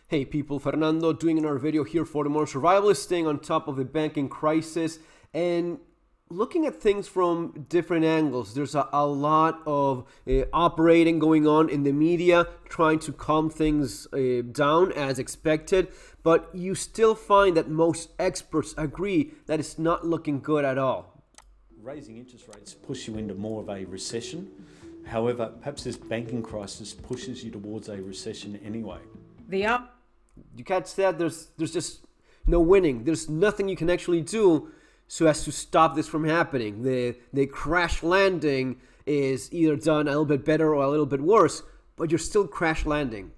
Hey people, Fernando doing another video here for the Modern Survivalist, staying on top of the banking crisis and looking at things from different angles. There's a lot of operating going on in the media, trying to calm things down as expected, but you still find that most experts agree that it's not looking good at all. Raising interest rates push you into more of a recession. However, perhaps this banking crisis pushes you towards a recession anyway. You can't say that there's just no winning. There's nothing you can actually do so as to stop this from happening. The crash landing is either done a little bit better or a little bit worse, but you're still crash landing.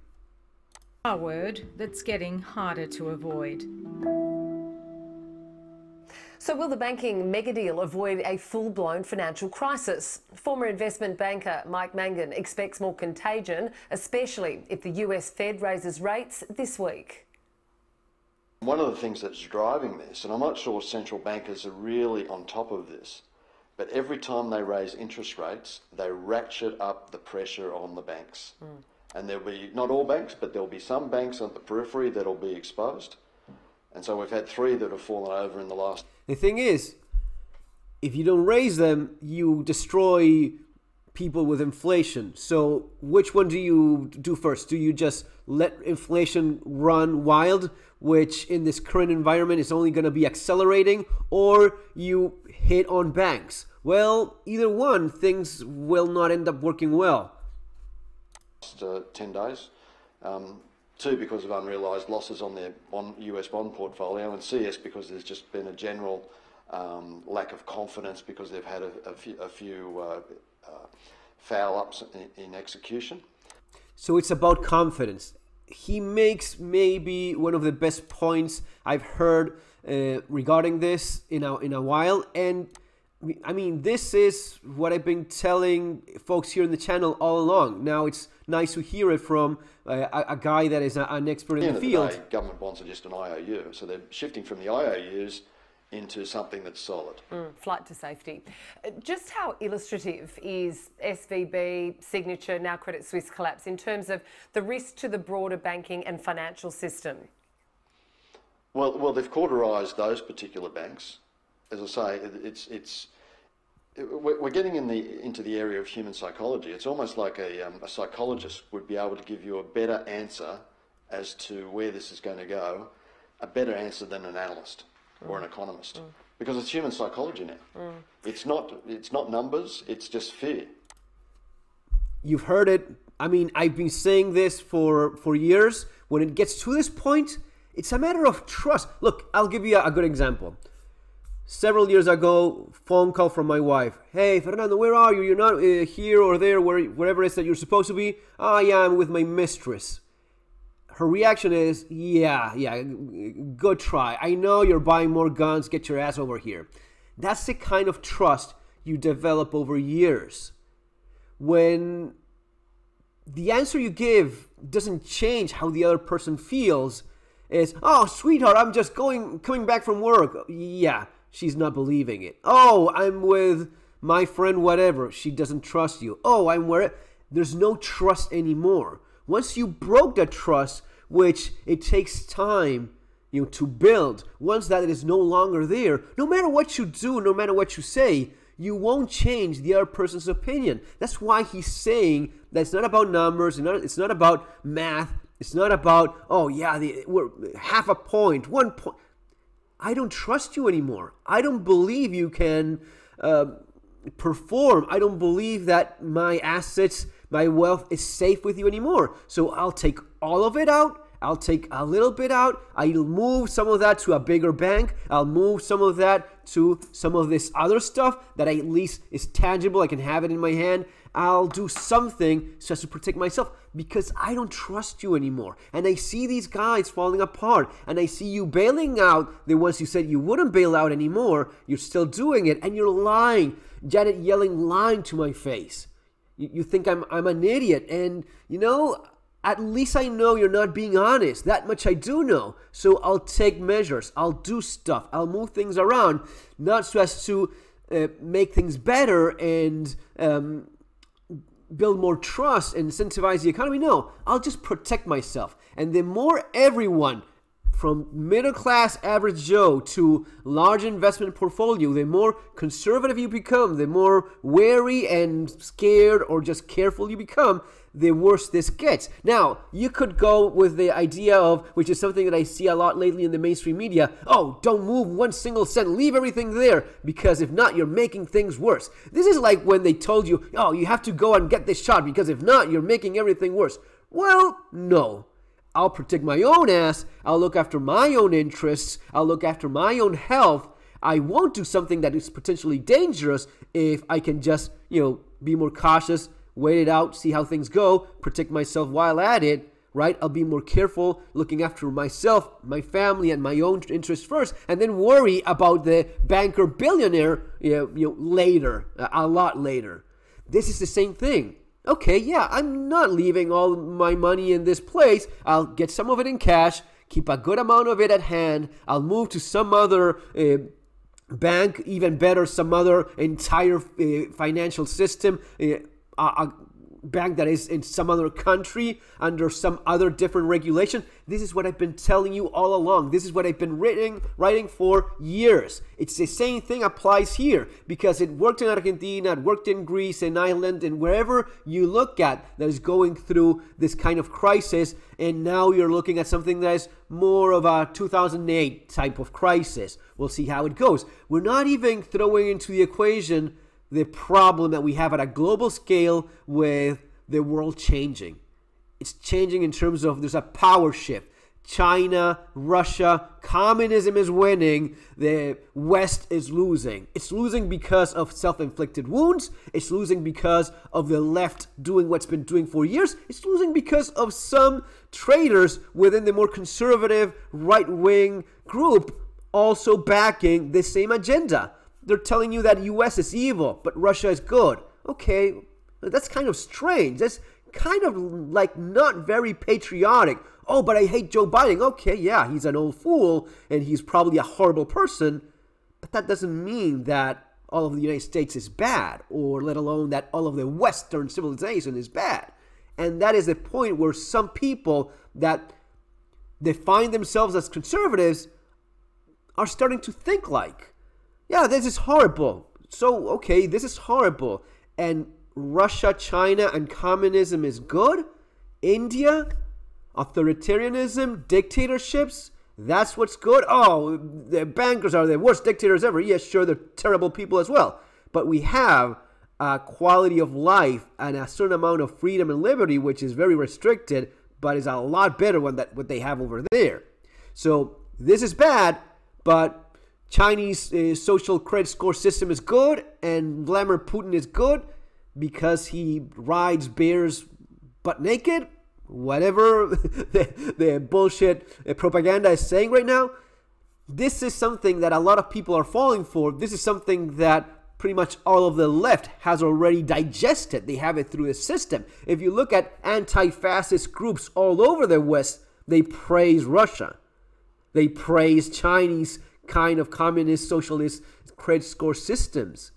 A word that's getting harder to avoid. So will the banking megadeal avoid a full-blown financial crisis? Former investment banker Mike Mangan expects more contagion, especially if the US Fed raises rates this week. One of the things that's driving this, and I'm not sure central bankers are really on top of this, but every time they raise interest rates, they ratchet up the pressure on the banks. And there'll be, not all banks, but there'll be some banks on the periphery that'll be exposed. And so we've had 3 that have fallen over in the last. The thing is, if you don't raise them, you destroy people with inflation. So which one do you do first? Do you just let inflation run wild, which in this current environment is only going to be accelerating, or you hit on banks? Well, either one, things will not end up working well. 10 days. 2, because of unrealised losses on their US bond portfolio, and CS because there's just been a general lack of confidence because they've had a few foul-ups in execution. So it's about confidence. He makes maybe one of the best points I've heard regarding this in a while, and I mean, this is what I've been telling folks here in the channel all along. Now it's nice to hear it from a guy that is an expert in the field. Day, government bonds are just an IOU, so they're shifting from the IOUs into something that's solid. Flight to safety. Just how illustrative is SVB, Signature, now Credit Suisse collapse in terms of the risk to the broader banking and financial system? Well, they've cauterised those particular banks. As I say, we're getting into the area of human psychology. It's almost like a psychologist would be able to give you a better answer as to where this is going to go, a better answer than an analyst or an economist, because it's human psychology now. It's not numbers. It's just fear. You've heard it. I mean, I've been saying this for years. When it gets to this point, it's a matter of trust. Look, I'll give you a good example. Several years ago, phone call from my wife. Hey, Fernando, where are you? You're not here or there, wherever it is that you're supposed to be. Oh, yeah, I'm with my mistress. Her reaction is, yeah, good try. I know you're buying more guns. Get your ass over here. That's the kind of trust you develop over years. When the answer you give doesn't change how the other person feels, is, oh, sweetheart, I'm just coming back from work. Yeah. She's not believing it. Oh, I'm with my friend whatever. She doesn't trust you. Oh, I'm where... There's no trust anymore. Once you broke that trust, which it takes time, to build, once that is no longer there, no matter what you do, no matter what you say, you won't change the other person's opinion. That's why he's saying that it's not about numbers, it's not about math, it's not about, oh yeah, we're half a point, 1 point. I don't trust you anymore. I don't believe you can perform. I don't believe that my assets, my wealth is safe with you anymore. So I'll take all of it out. I'll take a little bit out. I'll move some of that to a bigger bank. I'll move some of that to some of this other stuff that at least is tangible. I can have it in my hand. I'll do something so as to protect myself because I don't trust you anymore. And I see these guys falling apart, and I see you bailing out the ones you said you wouldn't bail out anymore. You're still doing it, and you're lying. Janet Yellen lying to my face. You think I'm an idiot, and at least I know you're not being honest. That much I do know. So I'll take measures. I'll do stuff. I'll move things around, not so as to make things better and build more trust and incentivize the economy. No, I'll just protect myself. And the more everyone, from middle class average Joe to large investment portfolio, the more conservative you become, the more wary and scared or just careful you become, the worse this gets. Now, you could go with the idea of, which is something that I see a lot lately in the mainstream media, oh, don't move one single cent, leave everything there, because if not, you're making things worse. This is like when they told you, oh, you have to go and get this shot, because if not, you're making everything worse. Well, no. I'll protect my own ass. I'll look after my own interests. I'll look after my own health. I won't do something that is potentially dangerous if I can just, be more cautious, wait it out, see how things go, protect myself while at it, right? I'll be more careful looking after myself, my family, and my own interests first, and then worry about the banker billionaire, later, a lot later. This is the same thing. Okay, yeah, I'm not leaving all my money in this place. I'll get some of it in cash, keep a good amount of it at hand. I'll move to some other bank, even better, some other entire financial system, a bank that is in some other country under some other different regulation. This is what I've been telling you all along. This is what I've been writing for years. It's the same thing applies here, because it worked in Argentina, it worked in Greece, in Ireland, and wherever you look at that is going through this kind of crisis, and now you're looking at something that is more of a 2008 type of crisis. We'll see how it goes. We're not even throwing into the equation the problem that we have at a global scale with the world changing. It's changing in terms of there's a power shift. China, Russia, communism is winning. The West is losing. It's losing because of self-inflicted wounds. It's losing because of the left doing what's been doing for years. It's losing because of some traitors within the more conservative right-wing group also backing the same agenda. They're telling you that U.S. is evil, but Russia is good. Okay, that's kind of strange. That's kind of like not very patriotic. Oh, but I hate Joe Biden. Okay, yeah, he's an old fool, and he's probably a horrible person, but that doesn't mean that all of the United States is bad, or let alone that all of the Western civilization is bad. And that is the point where some people that define themselves as conservatives are starting to think like, yeah, this is horrible. So, okay, this is horrible. And Russia, China, and communism is good? India, authoritarianism, dictatorships, that's what's good? Oh, the bankers are the worst dictators ever. Yes, sure, they're terrible people as well. But we have a quality of life and a certain amount of freedom and liberty, which is very restricted, but is a lot better than what they have over there. So this is bad, but Chinese social credit score system is good, and Vladimir Putin is good because he rides bears butt naked. Whatever the bullshit propaganda is saying right now, this is something that a lot of people are falling for. This is something that pretty much all of the left has already digested. They have it through the system. If you look at anti-fascist groups all over the West, they praise Russia. They praise Chinese kind of communist, socialist credit score systems.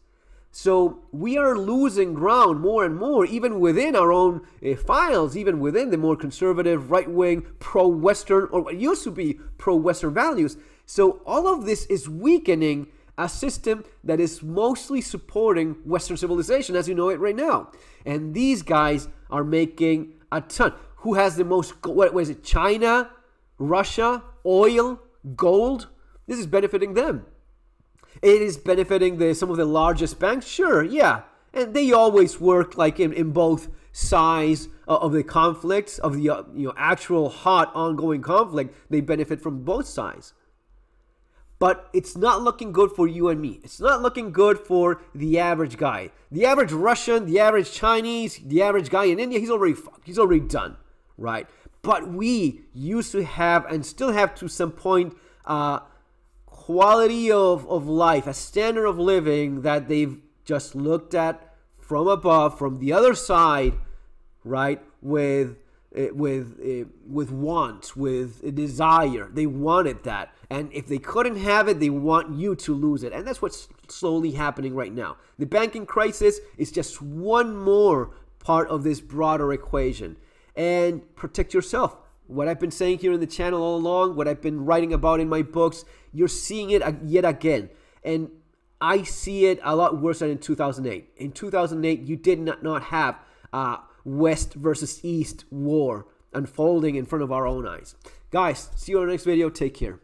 So we are losing ground more and more, even within our own files, even within the more conservative, right-wing, pro-Western, or what used to be pro-Western values. So all of this is weakening a system that is mostly supporting Western civilization as you know it right now. And these guys are making a ton. Who has the most, what is it, China, Russia, oil, gold? This is benefiting them. It is benefiting some of the largest banks, sure, yeah. And they always work like in both sides of the conflicts, of the actual hot ongoing conflict. They benefit from both sides. But it's not looking good for you and me. It's not looking good for the average guy. The average Russian, the average Chinese, the average guy in India, he's already fucked. He's already done, right? But we used to have and still have to some point quality of life, a standard of living that they've just looked at from above, from the other side, right? With want, with a desire. They wanted that. And if they couldn't have it, they want you to lose it. And that's what's slowly happening right now. The banking crisis is just one more part of this broader equation. And protect yourself. What I've been saying here in the channel all along, what I've been writing about in my books, you're seeing it yet again. And I see it a lot worse than in 2008. In 2008, you did not have West versus East war unfolding in front of our own eyes. Guys, see you on the next video. Take care.